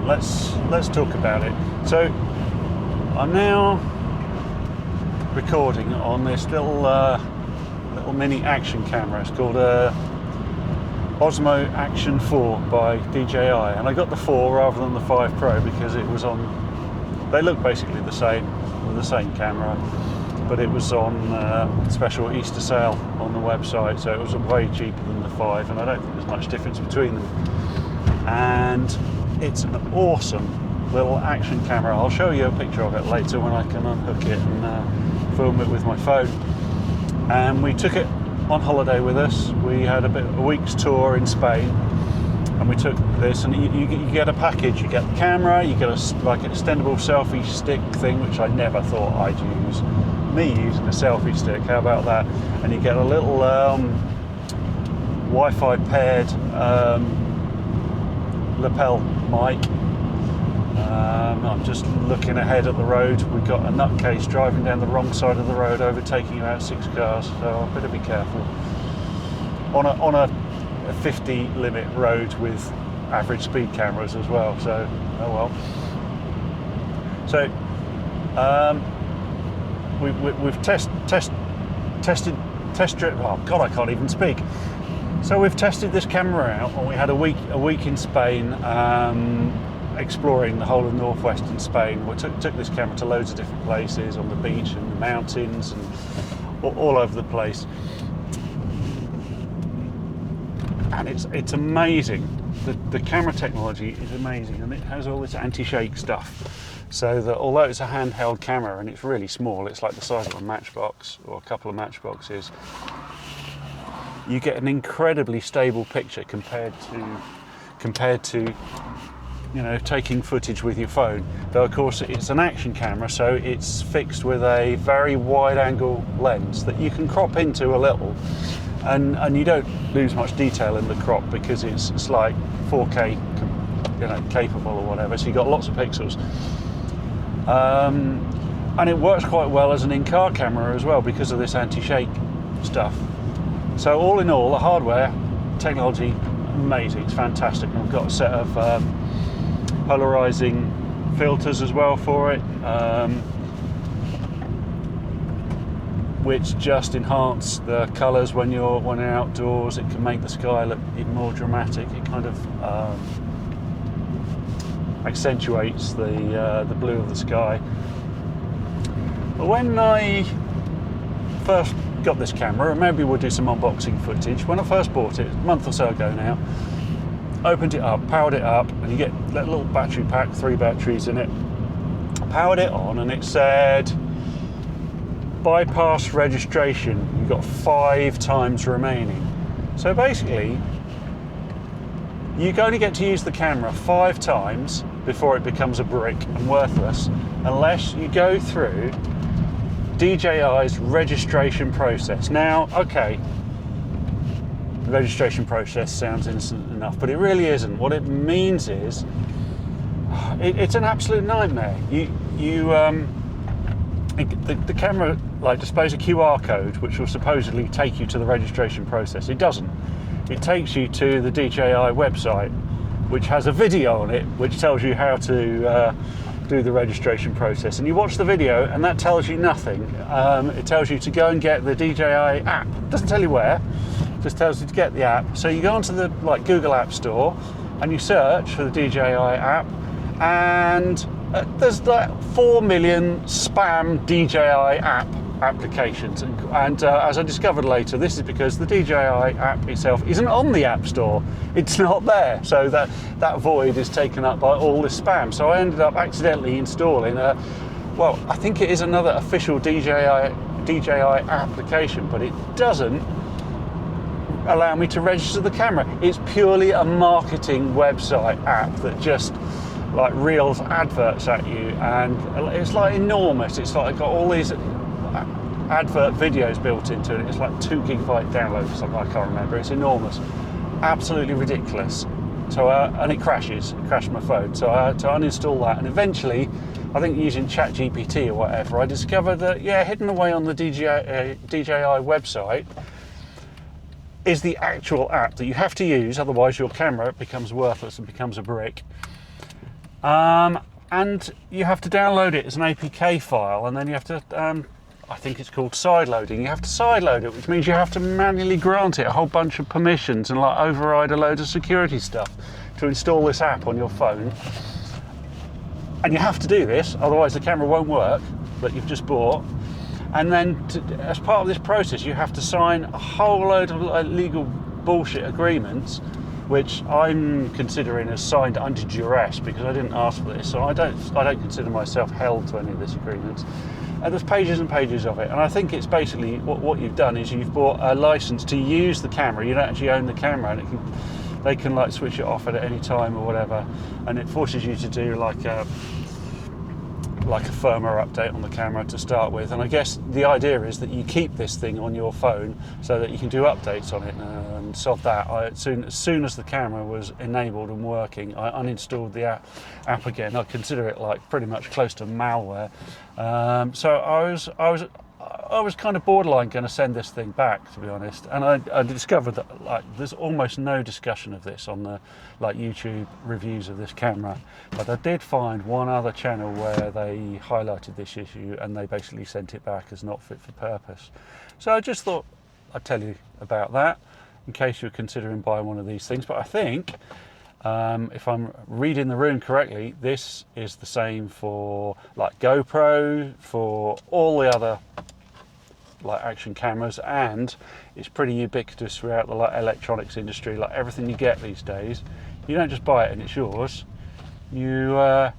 on, let's talk about it. So I'm now recording on this little mini action camera. It's called Osmo Action 4 by DJI, and I got the 4 rather than the 5 Pro because it was on. They look basically the same with the same camera, but it was on special Easter sale on the website, so it was way cheaper than the 5, and I don't think there's much difference between them. And it's an awesome little action camera. I'll show you a picture of it later when I can unhook it and film it with my phone. And we took it on holiday with us. We had a week's tour in Spain, and we took this, and you get a package. You get the camera, you get an extendable selfie stick thing, which I never thought I'd use. Me using a selfie stick, how about that? And you get a little Wi-Fi paired lapel mic. I'm just looking ahead at the road. We've got a nutcase driving down the wrong side of the road, overtaking about 6 cars, so I better be careful. On a 50 limit road with average speed cameras as well, so oh well. So we've tested. Oh God, I can't even speak. So we've tested this camera out, and we had a week in Spain, exploring the whole of northwestern Spain. We took this camera to loads of different places, on the beach and the mountains and all over the place. And it's amazing. The camera technology is amazing, and it has all this anti-shake stuff. So that although it's a handheld camera and it's really small, it's like the size of a matchbox or a couple of matchboxes, you get an incredibly stable picture compared to taking footage with your phone. Though of course it's an action camera, so it's fixed with a very wide angle lens that you can crop into a little, and you don't lose much detail in the crop because it's like 4K capable or whatever, so you got lots of pixels. And it works quite well as an in-car camera as well because of this anti-shake stuff. So all in all, the hardware technology, amazing, it's fantastic. And we've got a set of polarizing filters as well for it, which just enhance the colours when you're outdoors. It can make the sky look even more dramatic. It kind of accentuates the blue of the sky. But when I first got this camera, and maybe we'll do some unboxing footage, when I first bought it a month or so ago now, opened it up, powered it up, and you get that little battery pack, 3 batteries in it. Powered it on, and it said bypass registration, you've got 5 times remaining. So basically you only get to use the camera 5 times before it becomes a brick and worthless, unless you go through DJI's registration process. Now, okay, the registration process sounds innocent enough, but it really isn't. What it means is it's an absolute nightmare. The camera displays a QR code which will supposedly take you to the registration process. It doesn't. It takes you to the DJI website, which has a video on it which tells you how to do the registration process, and you watch the video and that tells you nothing. It tells you to go and get the DJI app. It doesn't tell you where, it just tells you to get the app. So you go onto the Google App Store and you search for the DJI app, and there's 4 million spam DJI applications, and as I discovered later, this is because the DJI app itself isn't on the App Store. It's not there, so that void is taken up by all this spam. So I ended up accidentally installing I think it is another official DJI application, but it doesn't allow me to register the camera. It's purely a marketing website app that just reels adverts at you, and it's enormous. It's got all these advert videos built into it. It's 2 gigabyte download or something, I can't remember. It's enormous, absolutely ridiculous. So and it crashes. It crashed my phone, so I had to uninstall that, and eventually, I think using ChatGPT or whatever, I discovered that hidden away on the DJI website is the actual app that you have to use, otherwise your camera becomes worthless and becomes a brick. And you have to download it as an APK file, and then you have to, I think it's called sideloading. You have to sideload it, which means you have to manually grant it a whole bunch of permissions and like override a load of security stuff to install this app on your phone. And you have to do this, otherwise the camera won't work that you've just bought. And then as part of this process, you have to sign a whole load of legal bullshit agreements, which I'm considering as signed under duress because I didn't ask for this, so I don't consider myself held to any of this agreements. And there's pages and pages of it, and I think it's basically what you've done is you've bought a license to use the camera. You don't actually own the camera, and they can like switch it off at any time or whatever, and it forces you to do like a firmware update on the camera to start with. And I guess the idea is that you keep this thing on your phone so that you can do updates on it and sod that. As soon as the camera was enabled and working, I uninstalled the app again. I consider it like pretty much close to malware. So I was kind of borderline going to send this thing back, to be honest, and I discovered that like there's almost no discussion of this on the like YouTube reviews of this camera, but I did find one other channel where they highlighted this issue and they basically sent it back as not fit for purpose. So I just thought I'd tell you about that in case you're considering buying one of these things. But I think if I'm reading the room correctly, this is the same for like GoPro, for all the other like action cameras, and it's pretty ubiquitous throughout the like electronics industry. Like everything you get these days, you don't just buy it and it's yours. You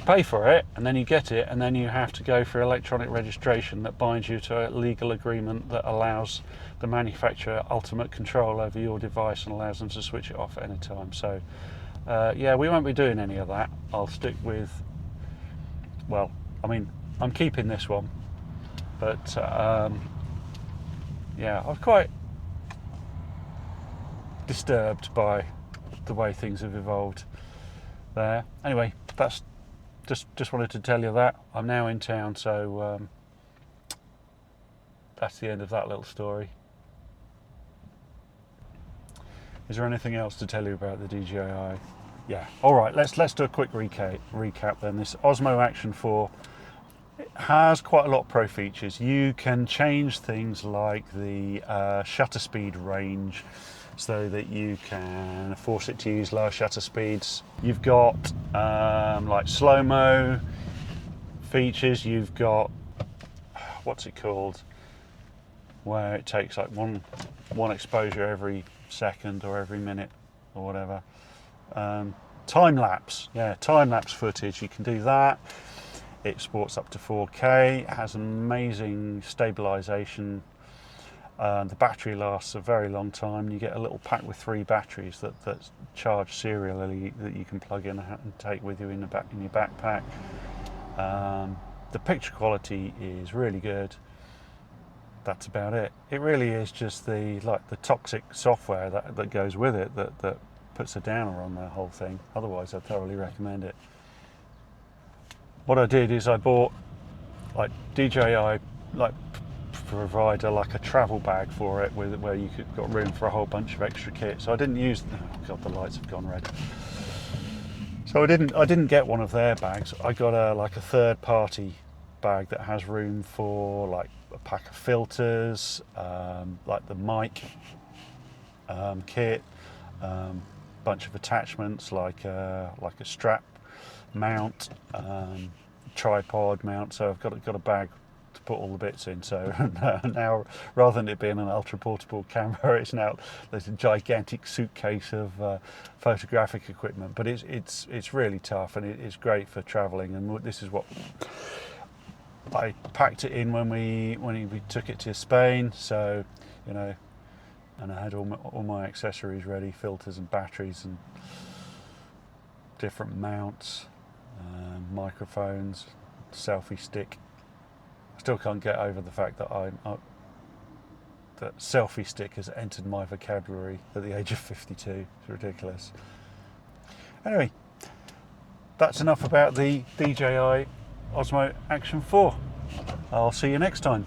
pay for it and then you get it, and then you have to go for electronic registration that binds you to a legal agreement that allows the manufacturer ultimate control over your device and allows them to switch it off at any time. So yeah, we won't be doing any of that. I'll stick with, well, I mean, I'm keeping this one. But yeah, I was quite disturbed by the way things have evolved there. Anyway, that's just wanted to tell you that. I'm now in town, so that's the end of that little story. Is there anything else to tell you about the DJI? Yeah. All right. Let's do a quick recap then. This Osmo Action 4. It has quite a lot of pro features. You can change things like the shutter speed range so that you can force it to use lower shutter speeds. You've got like slow-mo features. You've got, what's it called, where it takes like one exposure every second or every minute or whatever. Time-lapse, yeah, time-lapse footage, you can do that. It exports up to 4K, it has amazing stabilization. The battery lasts a very long time. You get a little pack with 3 batteries that charge serially that you can plug in and take with you in your backpack. The picture quality is really good. That's about it. It really is just the toxic software that goes with it that puts a downer on the whole thing. Otherwise, I thoroughly recommend it. What I did is I bought like DJI provide a travel bag for it where you got room for a whole bunch of extra kit. So I didn't use. Oh God, the lights have gone red. So I didn't get one of their bags. I got a third-party bag that has room for like a pack of filters, like the mic kit, bunch of attachments like a strap mount, tripod mount. So I've got a bag to put all the bits in. So now, rather than it being an ultra portable camera, there's a gigantic suitcase of photographic equipment. But it's really tough, and it's great for traveling. And this is what I packed it in when we took it to Spain. So and I had all my accessories ready, filters and batteries and different mounts. Microphones, selfie stick. I still can't get over the fact that that selfie stick has entered my vocabulary at the age of 52. It's ridiculous. Anyway, that's enough about the DJI Osmo Action 4. I'll see you next time.